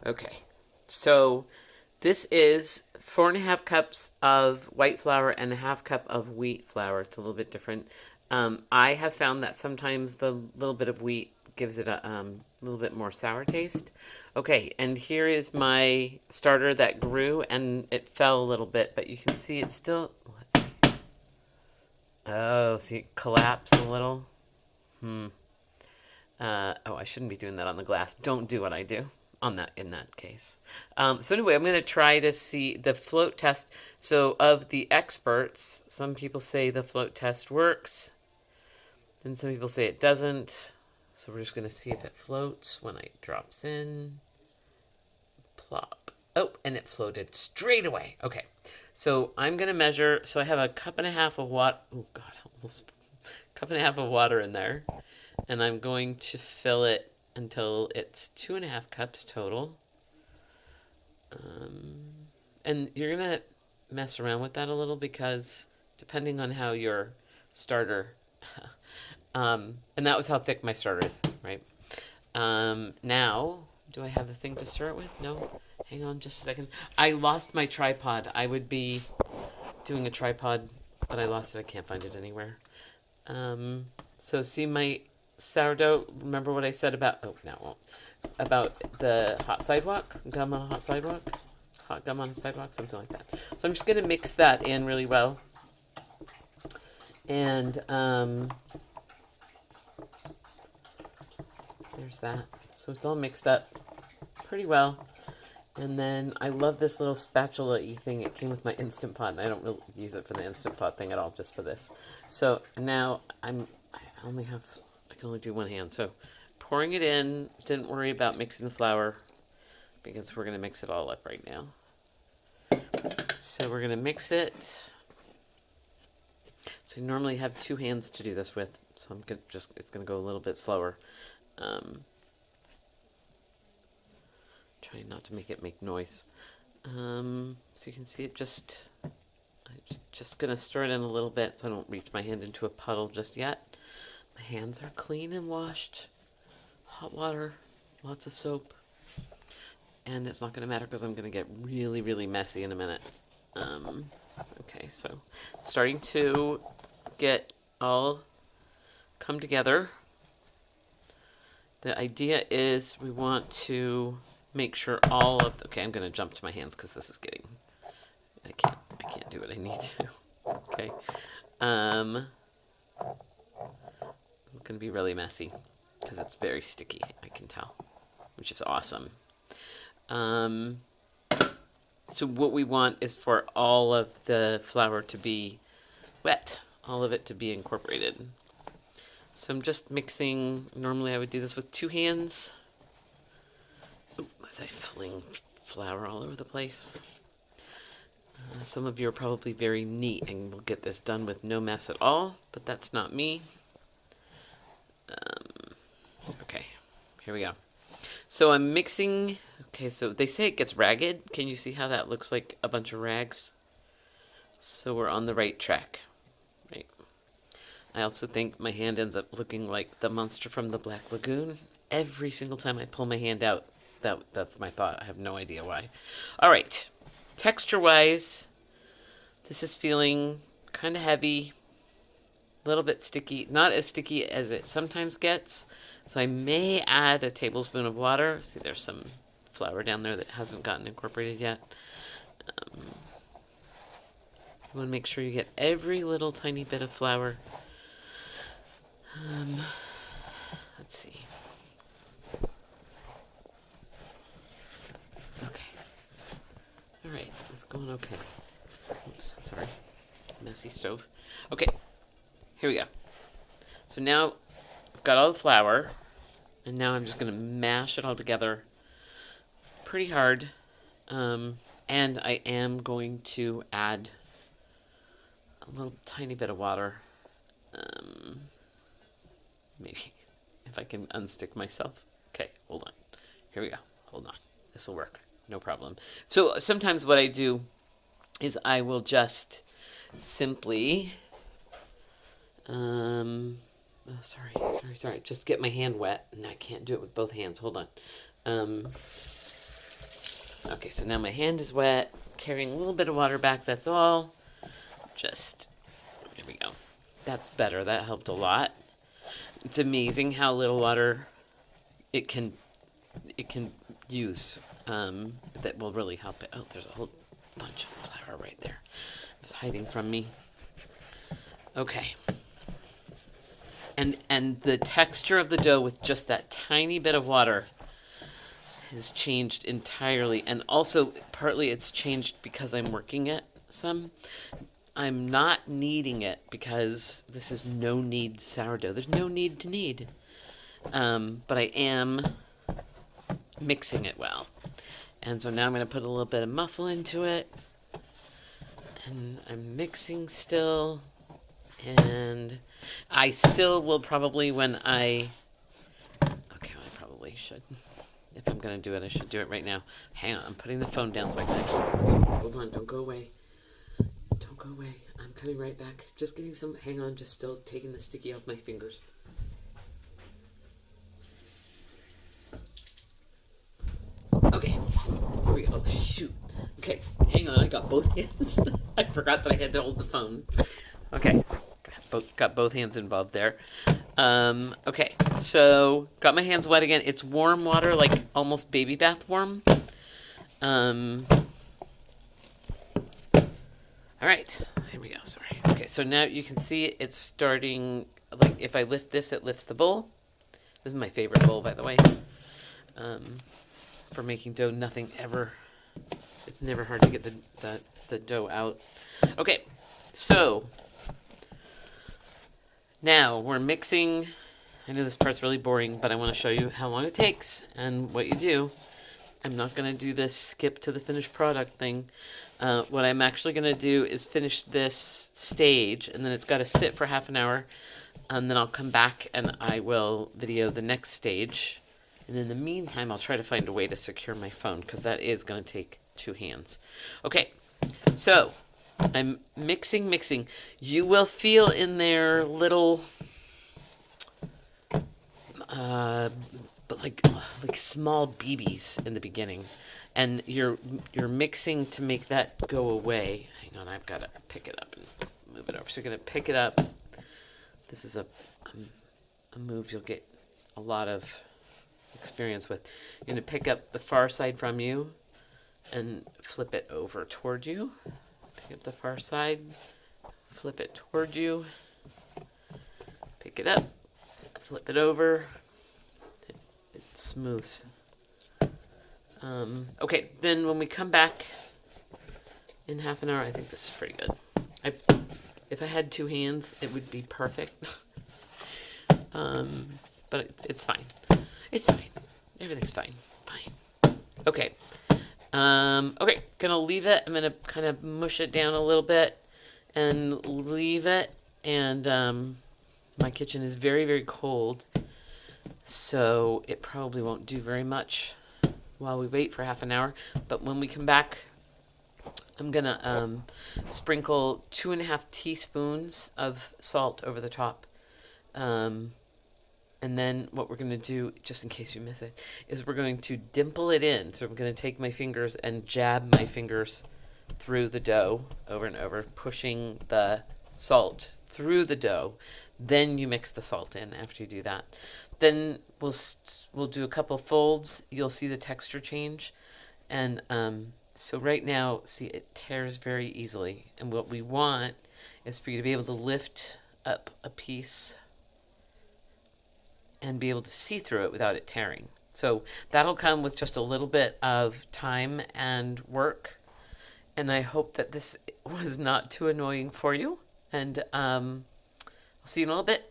Okay, so this is 4.5 cups of white flour and a half cup of wheat flour. It's a little bit different. I have found that sometimes the little bit of wheat gives it a little bit more sour taste. Okay, and here is my starter that grew and it fell a little bit, but you can see it's still, let's see. Oh, see it collapsed a little. Oh, I shouldn't be doing that on the glass. Don't do what I do on that in that case. So anyway, I'm going to try to see the float test. So of the experts, some people say the float test works, and some people say it doesn't. So we're just going to see if it floats when it drops in. Plop. Oh, and it floated straight away. Okay. So I'm going to measure. So I have a cup and a half of water. Oh God, almost cup and a half of water in there. And I'm going to fill it until it's 2.5 cups total. And you're going to mess around with that a little because depending on how your starter, and that was how thick my starter is, right? Now, do I have the thing to stir it with? No. Hang on just a second. I lost my tripod. I would be doing a tripod, but I lost it. I can't find it anywhere. So see my sourdough. Remember what I said about, oh, now it won't. About the hot sidewalk, gum on a hot sidewalk, hot gum on a sidewalk, something like that. So I'm just going to mix that in really well. And there's that. So it's all mixed up pretty well. And then I love this little spatula-y thing. It came with my Instant Pot, and I don't really use it for the Instant Pot thing at all, just for this. So now I can only do one hand. So pouring it in, didn't worry about mixing the flour because we're going to mix it all up right now. So we're going to mix it. So you normally have 2 hands to do this with, so it's going to go a little bit slower. Trying not to make it make noise. So you can see it I'm just going to stir it in a little bit so I don't reach my hand into a puddle just yet. My hands are clean and washed. Hot water, lots of soap. And it's not going to matter because I'm going to get really, really messy in a minute. Okay, so starting to get all come together. The idea is we want to make sure all of okay, I'm going to jump to my hands because this is getting I can't do what I need to. Okay. It's going to be really messy because it's very sticky, I can tell, which is awesome. So what we want is for all of the flour to be wet, all of it to be incorporated. So I'm just mixing, normally I would do this with 2 hands. Ooh, as I fling flour all over the place. Some of you are probably very neat and will get this done with no mess at all, but that's not me. Okay, here we go. So I'm mixing, okay, so they say it gets ragged. Can you see how that looks like a bunch of rags? So we're on the right track, right? I also think my hand ends up looking like the monster from the Black Lagoon. Every single time I pull my hand out, that's my thought. I have no idea why. All right, texture-wise, this is feeling kind of heavy, a little bit sticky, not as sticky as it sometimes gets. So I may add a tablespoon of water. See, there's some flour down there that hasn't gotten incorporated yet. You want to make sure you get every little tiny bit of flour. Let's see. Okay. All right, it's going okay. Oops, sorry. Messy stove. Okay, here we go. So now I've got all the flour, and now I'm just going to mash it all together pretty hard. And I am going to add a little tiny bit of water. Maybe if I can unstick myself. Okay, hold on. Here we go. Hold on. This will work. No problem. So sometimes what I do is I will just simply sorry. Just get my hand wet, and I can't do it with both hands. Hold on. Okay, so now my hand is wet, carrying a little bit of water back, that's all. Just, there we go. That's better, that helped a lot. It's amazing how little water it can use. That will really help it. Oh, there's a whole bunch of flour right there. It was hiding from me. Okay. And the texture of the dough with just that tiny bit of water has changed entirely. And also, partly it's changed because I'm working it some. I'm not kneading it because this is no knead sourdough. There's no need to knead. But I am mixing it well. And so now I'm going to put a little bit of muscle into it. And I'm mixing still. And I still will probably okay, I probably should. If I'm going to do it, I should do it right now. Hang on, I'm putting the phone down so I can actually do this. Hold on, don't go away. Don't go away. I'm coming right back. Just getting some, hang on, just still taking the sticky off my fingers. Okay, here we go. Oh, shoot. Okay, hang on, I got both hands. I forgot that I had to hold the phone. Okay, got both hands involved there. Okay, so got my hands wet again. It's warm water, like almost baby bath warm. All right, here we go, sorry. Okay, so now you can see it's starting, like if I lift this, it lifts the bowl. This is my favorite bowl, by the way. For making dough, it's never hard to get the dough out. Okay, so now we're mixing. I know this part's really boring, but I want to show you how long it takes and what you do. I'm not going to do this skip to the finished product thing. What I'm actually going to do is finish this stage, and then it's got to sit for half an hour, and then I'll come back and I will video the next stage. And in the meantime, I'll try to find a way to secure my phone, because that is going to take 2 hands. Okay, so I'm mixing. You will feel in there little, but like small BBs in the beginning, and you're mixing to make that go away. Hang on, I've got to pick it up and move it over. So you're gonna pick it up. This is a move you'll get a lot of experience with. You're going to pick up the far side from you and flip it over toward you. Pick up the far side, flip it toward you, pick it up, flip it over. It smooths. Okay, then when we come back in half an hour, I think this is pretty good. If I had 2 hands, it would be perfect. But it's fine. It's fine. Everything's fine. Fine. Okay. Okay, gonna leave it. I'm gonna kind of mush it down a little bit and leave it. And my kitchen is very, very cold, so it probably won't do very much while we wait for half an hour. But when we come back, I'm gonna sprinkle 2.5 teaspoons of salt over the top. And then what we're going to do, just in case you miss it, is we're going to dimple it in. So I'm going to take my fingers and jab my fingers through the dough over and over, pushing the salt through the dough. Then you mix the salt in after you do that. Then we'll do a couple folds. You'll see the texture change. And so right now, see, it tears very easily. And what we want is for you to be able to lift up a piece and be able to see through it without it tearing. So that'll come with just a little bit of time and work. And I hope that this was not too annoying for you. And I'll see you in a little bit.